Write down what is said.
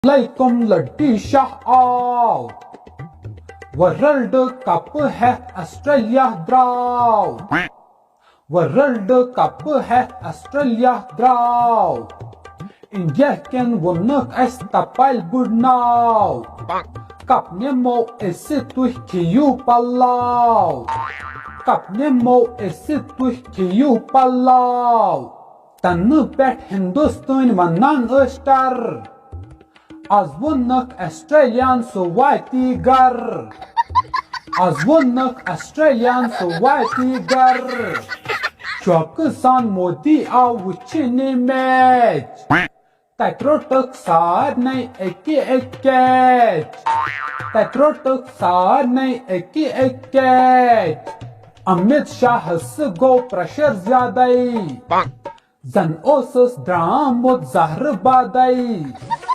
Laikum Laddi Shah आओ world cup है Australia द्राव world cup है ऑस्ट्रेलिया द्राव इंडिया केन वनक एस तपल बुडनाव कप नेमो एसे तुह खियू पल्लाव कप नेमो एसे तुह खियू पल्लाव तन्नु पेट हिंदुस्तान वनान अस्टर आज वनक ऑस्ट्रेलियन सुवाती गर आज वनक ऑस्ट्रेलियन सुवाती गर चौकसान मोदी आव वुचने मैच तक सार नहीं एक कैच तक सार नहीं एक कैच अमित शाह गो प्रेशर ज्यादा जन ओसस द्रामुद जहर बादई